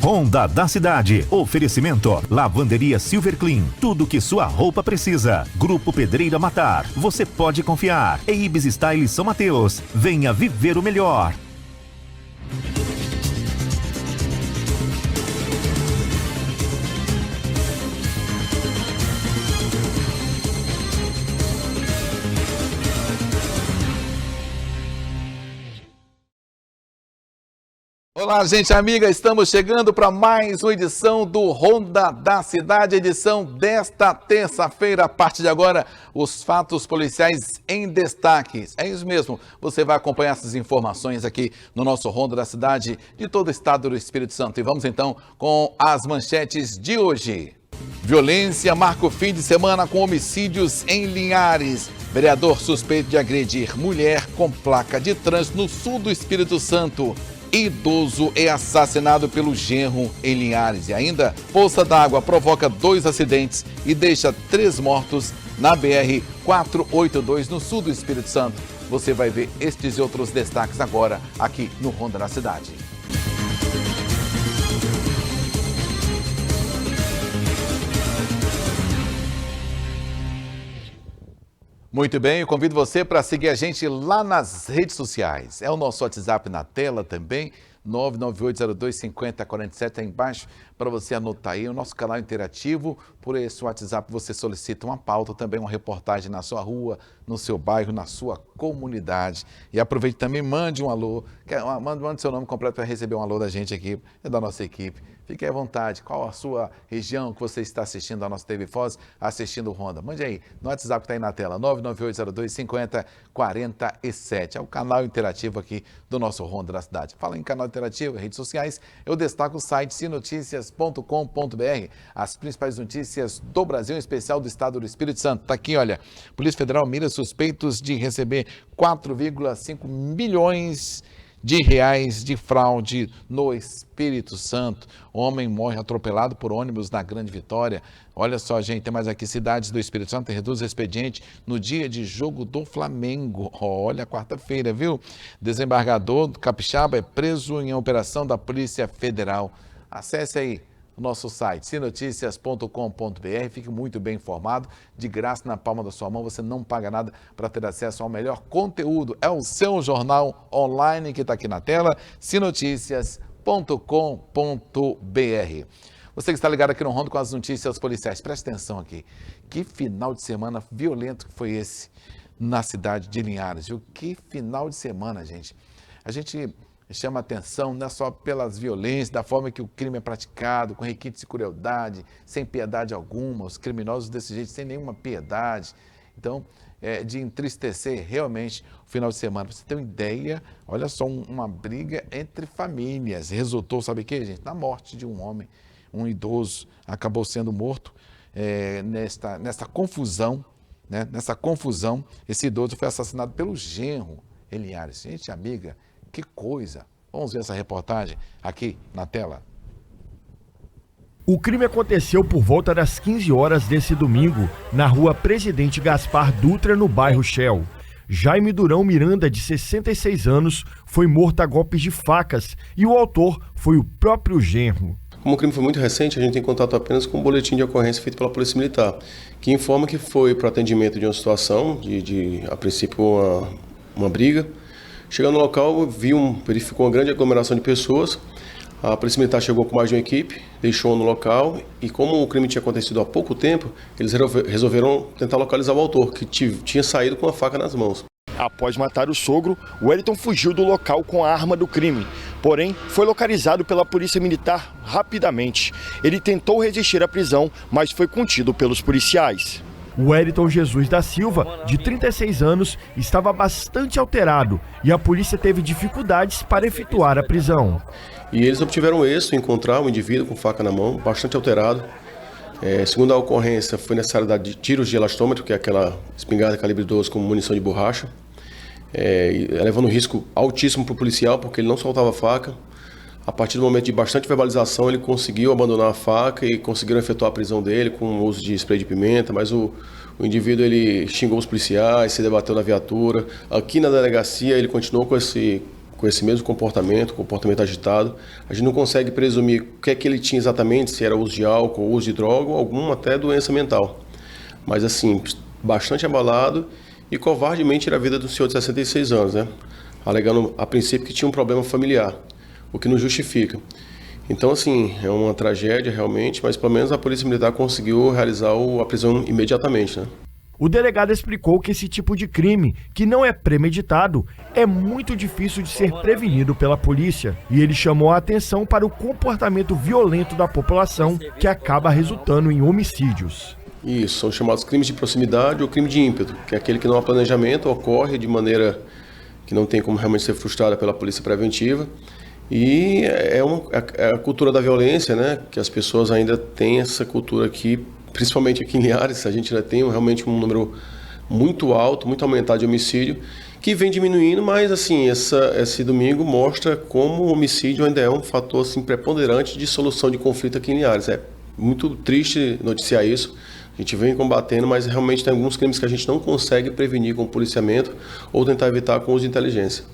Honda da cidade. Oferecimento: Lavanderia Silver Clean. Tudo que sua roupa precisa. Grupo Pedreira Matar. Você pode confiar. E Ibis Style São Mateus. Venha viver o melhor. Olá, gente amiga, estamos chegando para mais uma edição do Ronda da Cidade, edição desta terça-feira. A partir de agora, os fatos policiais em destaque. É isso mesmo, você vai acompanhar essas informações aqui no nosso Ronda da Cidade de todo o estado do Espírito Santo. E vamos então com as manchetes de hoje. Violência marca o fim de semana com homicídios em Linhares. Vereador suspeito de agredir mulher com placa de trânsito no sul do Espírito Santo. Idoso é assassinado pelo genro em Linhares. E ainda, poça d'água provoca 2 acidentes e deixa 3 mortos na BR-482 no sul do Espírito Santo. Você vai ver estes e outros destaques agora aqui no Ronda da Cidade. Muito bem, eu convido você para seguir a gente lá nas redes sociais. É o nosso WhatsApp na tela também, 998025047, aí embaixo, para você anotar aí o nosso canal interativo. Por esse WhatsApp você solicita uma pauta, também uma reportagem na sua rua, no seu bairro, na sua comunidade. E aproveite também, mande um alô, mande seu nome completo para receber um alô da gente aqui, da nossa equipe. Fique à vontade, qual a sua região que você está assistindo a nossa TV Foz, assistindo o Ronda? Mande aí, no WhatsApp que está aí na tela, 998025047. É o canal interativo aqui do nosso Ronda da Cidade. Fala em canal interativo, redes sociais, eu destaco o site sinoticias.com.br, as principais notícias do Brasil, em especial do estado do Espírito Santo. Está aqui, olha, Polícia Federal mira suspeitos de receber 4,5 milhões de reais de fraude no Espírito Santo. Homem morre atropelado por ônibus na Grande Vitória. Olha só, gente, tem mais aqui, cidades do Espírito Santo reduz expediente no dia de jogo do Flamengo. Olha, quarta-feira, viu? Desembargador capixaba é preso em operação da Polícia Federal. Acesse aí o nosso site, sinoticias.com.br, fique muito bem informado, de graça na palma da sua mão, você não paga nada para ter acesso ao melhor conteúdo. É o seu jornal online que está aqui na tela, sinoticias.com.br. Você que está ligado aqui no Ronda com as notícias policiais, preste atenção aqui. Que final de semana violento que foi esse na cidade de Linhares, viu? Que final de semana, gente. A gente chama atenção não é só pelas violências, da forma que o crime é praticado, com requintes de crueldade, sem piedade alguma, os criminosos desse jeito, sem nenhuma piedade. Então, é de entristecer realmente o final de semana. Pra você ter uma ideia, olha só, uma briga entre famílias. Resultou, sabe o que, gente? Na morte de um homem, um idoso, acabou sendo morto nesta confusão, né? Nessa confusão, esse idoso foi assassinado pelo genro em Linhares. Gente, amiga, que coisa! Vamos ver essa reportagem aqui na tela. O crime aconteceu por volta das 15 horas desse domingo, na rua Presidente Gaspar Dutra, no bairro Shell. Jaime Durão Miranda, de 66 anos, foi morto a golpes de facas e o autor foi o próprio genro. Como o crime foi muito recente, a gente tem contato apenas com um boletim de ocorrência feito pela Polícia Militar, que informa que foi para o atendimento de uma situação, a princípio uma briga. Chegando no local, verificou uma grande aglomeração de pessoas. A Polícia Militar chegou com mais de uma equipe, deixou no local e como o crime tinha acontecido há pouco tempo, eles resolveram tentar localizar o autor, que tinha saído com a faca nas mãos. Após matar o sogro, Wellington fugiu do local com a arma do crime. Porém, foi localizado pela Polícia Militar rapidamente. Ele tentou resistir à prisão, mas foi contido pelos policiais. O Wellington Jesus da Silva, de 36 anos, estava bastante alterado e a polícia teve dificuldades para efetuar a prisão. E eles obtiveram êxito em encontrar um indivíduo com faca na mão, bastante alterado. Segundo a ocorrência, foi necessário dar tiros de elastômetro, que é aquela espingarda calibre 12 com munição de borracha, levando um risco altíssimo para o policial, porque ele não soltava a faca. A partir do momento de bastante verbalização, ele conseguiu abandonar a faca e conseguiram efetuar a prisão dele com o uso de spray de pimenta, mas o indivíduo ele xingou os policiais, se debateu na viatura. Aqui na delegacia ele continuou com com esse mesmo comportamento agitado. A gente não consegue presumir o que é que ele tinha exatamente, se era uso de álcool, uso de droga ou alguma até doença mental. Mas assim, bastante abalado e covardemente tira a vida do senhor de 66 anos, né? Alegando a princípio que tinha um problema familiar, o que não justifica. Então assim, é uma tragédia realmente, mas pelo menos a Polícia Militar conseguiu realizar a prisão imediatamente, né? O delegado explicou que esse tipo de crime, que não é premeditado, é muito difícil de ser prevenido pela polícia. E ele chamou a atenção para o comportamento violento da população, que acaba resultando em homicídios. Isso, são chamados crimes de proximidade ou crime de ímpeto, que é aquele que não há planejamento, ocorre de maneira que não tem como realmente ser frustrada pela polícia preventiva. E é a cultura da violência, né? Que as pessoas ainda têm essa cultura aqui, principalmente aqui em Linhares, a gente ainda tem realmente um número muito alto, muito aumentado de homicídio, que vem diminuindo, mas assim, esse domingo mostra como o homicídio ainda é um fator assim, preponderante de solução de conflito aqui em Linhares. É muito triste noticiar isso, a gente vem combatendo, mas realmente tem alguns crimes que a gente não consegue prevenir com o policiamento ou tentar evitar com o uso de inteligência.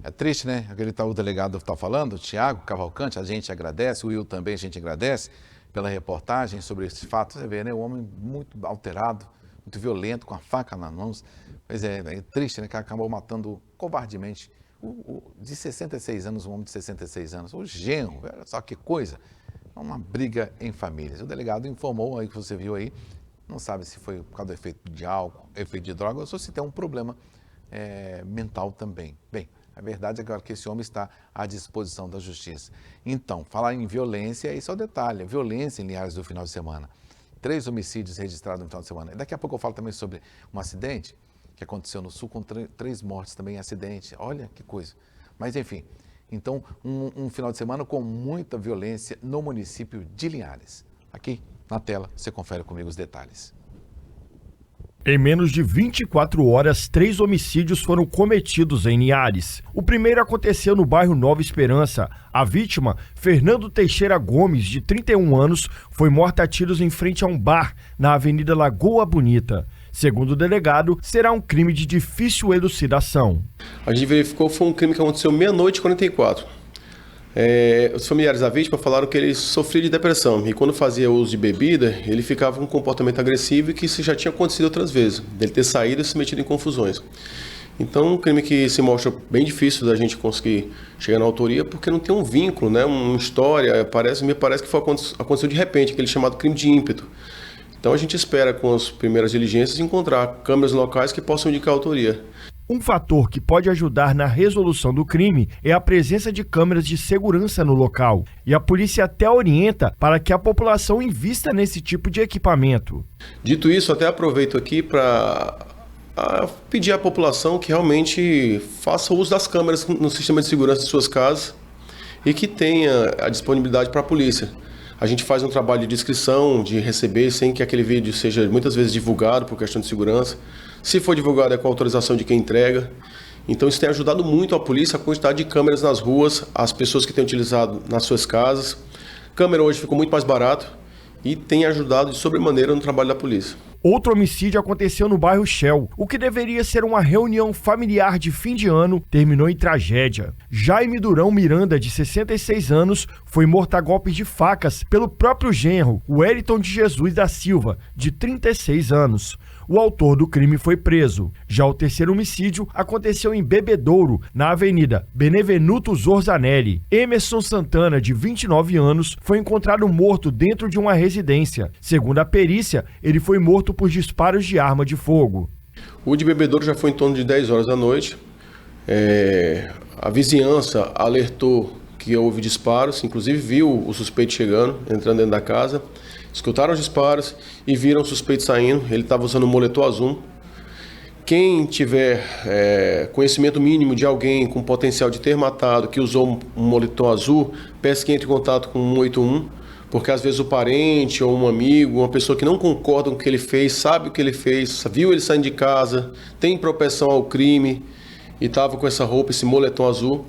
É triste, né? Aquele o delegado está falando, o Thiago Cavalcante, a gente agradece, o Will também a gente agradece pela reportagem sobre esse fato. Você vê, né? O homem muito alterado, muito violento, com a faca nas mãos. Pois é triste, né? Que acabou matando covardemente de 66 anos, um homem de 66 anos. O genro, olha só que coisa. Uma briga em famílias. O delegado informou aí, que você viu aí, não sabe se foi por causa do efeito de álcool, efeito de droga, ou se tem um problema mental também. Bem, a verdade é que esse homem está à disposição da justiça. Então, falar em violência, esse é o detalhe. Violência em Linhares do final de semana. 3 homicídios registrados no final de semana. E daqui a pouco eu falo também sobre um acidente que aconteceu no sul com 3 mortes também em acidente. Olha que coisa. Mas enfim, então um final de semana com muita violência no município de Linhares. Aqui na tela você confere comigo os detalhes. Em menos de 24 horas, 3 homicídios foram cometidos em Linhares. O primeiro aconteceu no bairro Nova Esperança. A vítima, Fernando Teixeira Gomes, de 31 anos, foi morta a tiros em frente a um bar na Avenida Lagoa Bonita. Segundo o delegado, será um crime de difícil elucidação. A gente verificou que foi um crime que aconteceu meia-noite e 44. Os familiares da vítima falaram que ele sofria de depressão e quando fazia uso de bebida, ele ficava com um comportamento agressivo e que isso já tinha acontecido outras vezes, dele ter saído e se metido em confusões. Então, um crime que se mostra bem difícil da gente conseguir chegar na autoria porque não tem um vínculo, né? Uma história, me parece que aconteceu de repente, aquele chamado crime de ímpeto. Então a gente espera com as primeiras diligências encontrar câmeras locais que possam indicar a autoria. Um fator que pode ajudar na resolução do crime é a presença de câmeras de segurança no local. E a polícia até orienta para que a população invista nesse tipo de equipamento. Dito isso, até aproveito aqui para pedir à população que realmente faça uso das câmeras no sistema de segurança de suas casas e que tenha a disponibilidade para a polícia. A gente faz um trabalho de descrição, de receber, sem que aquele vídeo seja muitas vezes divulgado por questão de segurança. Se for divulgado é com autorização de quem entrega. Então isso tem ajudado muito a polícia, a quantidade de câmeras nas ruas, as pessoas que têm utilizado nas suas casas. Câmera hoje ficou muito mais barato e tem ajudado de sobremaneira no trabalho da polícia. Outro homicídio aconteceu no bairro Shell. O que deveria ser uma reunião familiar de fim de ano terminou em tragédia. Jaime Durão Miranda, de 66 anos, foi morto a golpes de facas pelo próprio genro, Wellington de Jesus da Silva, de 36 anos. O autor do crime foi preso. Já o terceiro homicídio aconteceu em Bebedouro, na Avenida Benevenuto Zorzanelli. Emerson Santana, de 29 anos, foi encontrado morto dentro de uma residência. Segundo a perícia, ele foi morto por disparos de arma de fogo. O de Bebedouro já foi em torno de 10 horas da noite. A vizinhança alertou que houve disparos, inclusive viu o suspeito chegando, entrando dentro da casa. Escutaram os disparos e viram o suspeito saindo. Ele estava usando um moletom azul. Quem tiver conhecimento mínimo de alguém com potencial de ter matado, que usou um moletom azul, peça que entre em contato com o 181, porque às vezes o parente ou um amigo, uma pessoa que não concorda com o que ele fez, sabe o que ele fez, viu ele saindo de casa, tem propensão ao crime e estava com essa roupa, esse moletom azul.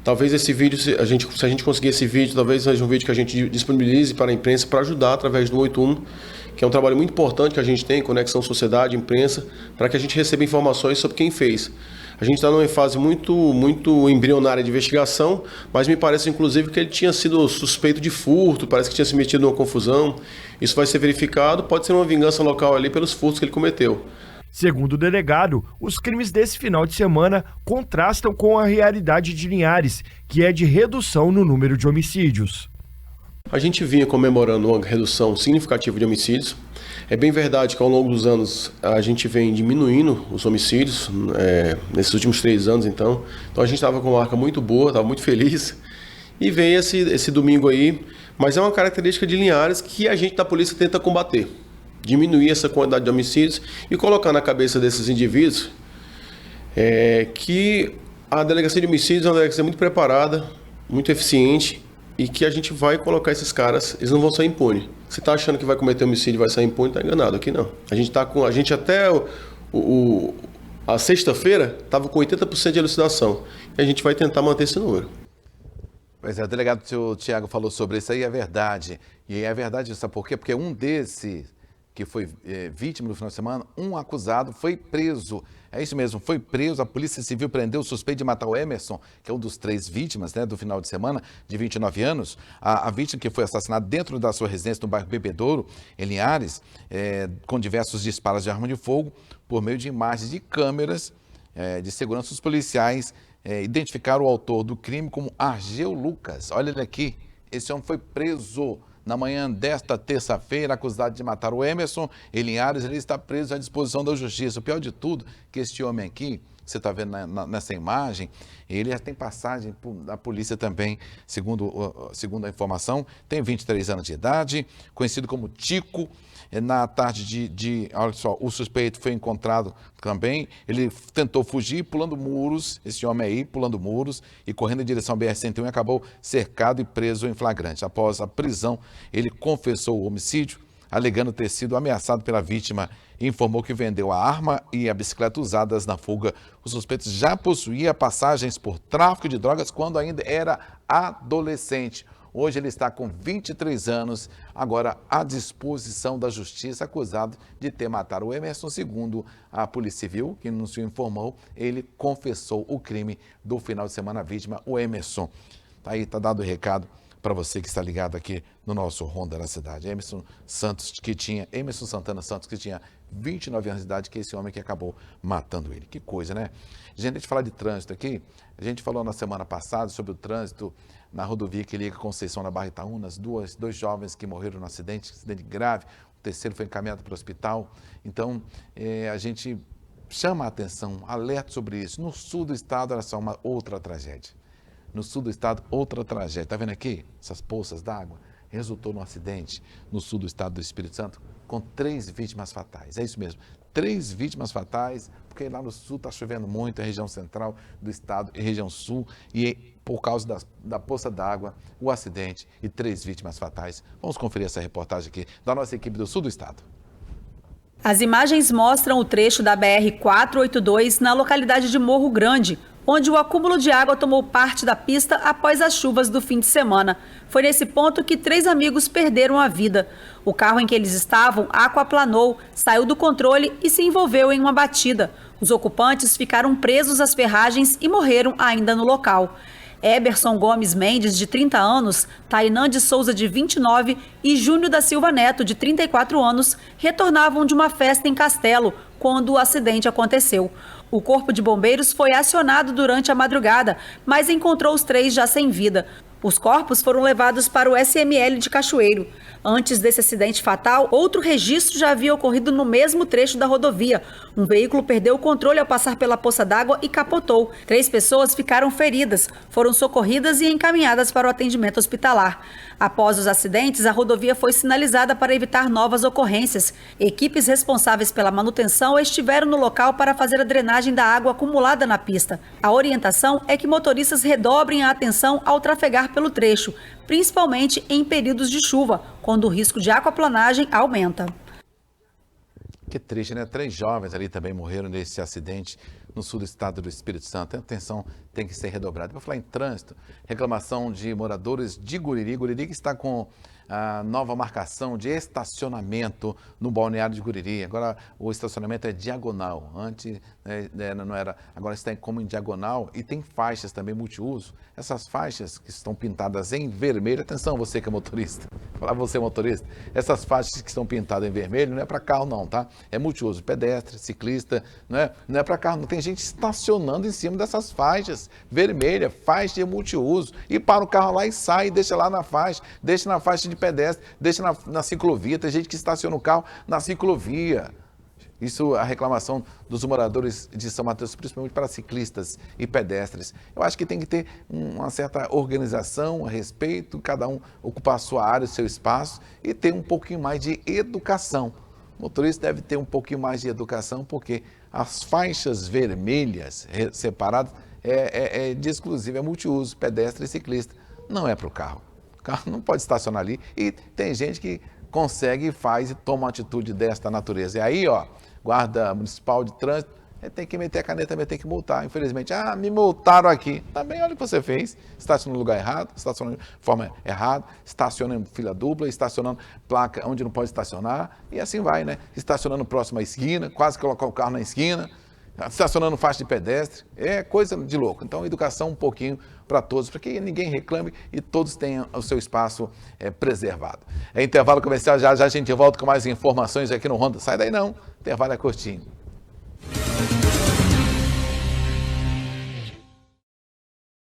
Talvez esse vídeo, se a gente conseguir esse vídeo, talvez seja um vídeo que a gente disponibilize para a imprensa para ajudar através do 181, que é um trabalho muito importante que a gente tem, Conexão Sociedade, Imprensa, para que a gente receba informações sobre quem fez. A gente está numa fase muito embrionária de investigação, mas me parece inclusive que ele tinha sido suspeito de furto, parece que tinha se metido numa confusão. Isso vai ser verificado, pode ser uma vingança local ali pelos furtos que ele cometeu. Segundo o delegado, os crimes desse final de semana contrastam com a realidade de Linhares, que é de redução no número de homicídios. A gente vinha comemorando uma redução significativa de homicídios. É bem verdade que ao longo dos anos a gente vem diminuindo os homicídios, nesses últimos 3 anos então. Então a gente estava com uma marca muito boa, estava muito feliz. E vem esse domingo aí, mas é uma característica de Linhares que a gente da polícia tenta combater. Diminuir essa quantidade de homicídios e colocar na cabeça desses indivíduos que a delegacia de homicídios é uma delegacia muito preparada, muito eficiente, e que a gente vai colocar esses caras, eles não vão sair impunes. Você está achando que vai cometer homicídio e vai sair impune, está enganado. Aqui não. A gente até a sexta-feira estava com 80% de elucidação. E a gente vai tentar manter esse número. Pois é, o delegado Tiago falou sobre isso aí, é verdade. E é verdade, sabe por quê? Porque um desses que foi vítima no final de semana, um acusado foi preso. É isso mesmo, foi preso. A Polícia Civil prendeu o suspeito de matar o Emerson, que é um dos 3 vítimas, né, do final de semana, de 29 anos. A vítima que foi assassinada dentro da sua residência no bairro Bebedouro, em Linhares, com diversos disparos de arma de fogo, por meio de imagens de câmeras de segurança. Os policiais identificaram o autor do crime como Argeu Lucas. Olha ele aqui, esse homem foi preso na manhã desta terça-feira, acusado de matar o Emerson em Linhares. Ele está preso à disposição da justiça. O pior de tudo, que este homem aqui, você está vendo nessa imagem, ele já tem passagem da polícia também, segundo a informação, tem 23 anos de idade, conhecido como Tico. Na tarde olha só, o suspeito foi encontrado também, ele tentou fugir pulando muros, esse homem aí pulando muros e correndo em direção ao BR-101 e acabou cercado e preso em flagrante. Após a prisão, ele confessou o homicídio, alegando ter sido ameaçado pela vítima e informou que vendeu a arma e a bicicleta usadas na fuga. O suspeito já possuía passagens por tráfico de drogas quando ainda era adolescente. Hoje ele está com 23 anos, agora à disposição da justiça, acusado de ter matado o Emerson. Segundo a Polícia Civil, que nos informou, ele confessou o crime do final de semana, a vítima, o Emerson. Aí está dado o recado para você que está ligado aqui no nosso Ronda da Cidade. Emerson Santana Santos, que tinha 29 anos de idade, que é esse homem que acabou matando ele. Que coisa, né? Gente, a gente fala de trânsito aqui, a gente falou na semana passada sobre o trânsito na rodovia que liga Conceição na Barra Itaúnas, dois jovens que morreram no acidente grave, o terceiro foi encaminhado para o hospital. Então, a gente chama a atenção, alerta sobre isso. No sul do estado, era só uma outra tragédia. No sul do estado, outra tragédia. Está vendo aqui? Essas poças d'água. Resultou num acidente no sul do estado do Espírito Santo com 3 vítimas fatais. É isso mesmo, 3 vítimas fatais, porque lá no sul está chovendo muito, a região central do estado e região sul, e por causa da poça d'água, o acidente e 3 vítimas fatais. Vamos conferir essa reportagem aqui da nossa equipe do sul do estado. As imagens mostram o trecho da BR-482 na localidade de Morro Grande, onde o acúmulo de água tomou parte da pista após as chuvas do fim de semana. Foi nesse ponto que 3 amigos perderam a vida. O carro em que eles estavam aquaplanou, saiu do controle e se envolveu em uma batida. Os ocupantes ficaram presos às ferragens e morreram ainda no local. Eberson Gomes Mendes, de 30 anos, Tainã de Souza, de 29 e Júnior da Silva Neto, de 34 anos, retornavam de uma festa em Castelo quando o acidente aconteceu. O corpo de bombeiros foi acionado durante a madrugada, mas encontrou os 3 já sem vida. Os corpos foram levados para o SML de Cachoeiro. Antes desse acidente fatal, outro registro já havia ocorrido no mesmo trecho da rodovia. Um veículo perdeu o controle ao passar pela poça d'água e capotou. 3 pessoas ficaram feridas, foram socorridas e encaminhadas para o atendimento hospitalar. Após os acidentes, a rodovia foi sinalizada para evitar novas ocorrências. Equipes responsáveis pela manutenção estiveram no local para fazer a drenagem da água acumulada na pista. A orientação é que motoristas redobrem a atenção ao trafegar pelo trecho, principalmente em períodos de chuva, quando o risco de aquaplanagem aumenta. Que triste, né? 3 jovens ali também morreram nesse acidente no sul do estado do Espírito Santo. A atenção tem que ser redobrada. Para falar em trânsito, reclamação de moradores de Guriri. Guriri que está com a nova marcação de estacionamento no balneário de Guriri. Agora o estacionamento é diagonal. Antes não era, agora está como em diagonal e tem faixas também multiuso. Essas faixas que estão pintadas em vermelho, atenção você que é motorista, falar você motorista, essas faixas que estão pintadas em vermelho não é para carro não, tá? É multiuso, pedestre, ciclista, não é para carro, não tem gente estacionando em cima dessas faixas vermelhas, faixa de multiuso, e para o carro lá e sai, deixa lá na faixa, deixa na faixa de pedestre, deixa na ciclovia, tem gente que estaciona o carro na ciclovia. Isso é a reclamação dos moradores de São Mateus, principalmente para ciclistas e pedestres. Eu acho que tem que ter uma certa organização a respeito, cada um ocupar a sua área, o seu espaço e ter um pouquinho mais de educação. O motorista deve ter um pouquinho mais de educação, porque as faixas vermelhas separadas é de exclusivo, é multiuso, pedestre e ciclista. Não é para o carro. O carro não pode estacionar ali e tem gente que consegue, faz e toma uma atitude desta natureza. E aí, ó, guarda municipal de trânsito, tem que meter a caneta, também tem que multar. Infelizmente, me multaram aqui. Também olha o que você fez. Estacionou no lugar errado, estacionou de forma errada, estacionando em fila dupla, estacionando placa onde não pode estacionar, e assim vai, né? Estacionando próximo à esquina, quase colocar o carro na esquina, estacionando faixa de pedestre, é coisa de louco. Então, educação um pouquinho para todos, para que ninguém reclame e todos tenham o seu espaço preservado. É intervalo comercial, já a gente volta com mais informações aqui no Ronda. Sai daí não, intervalo é curtinho.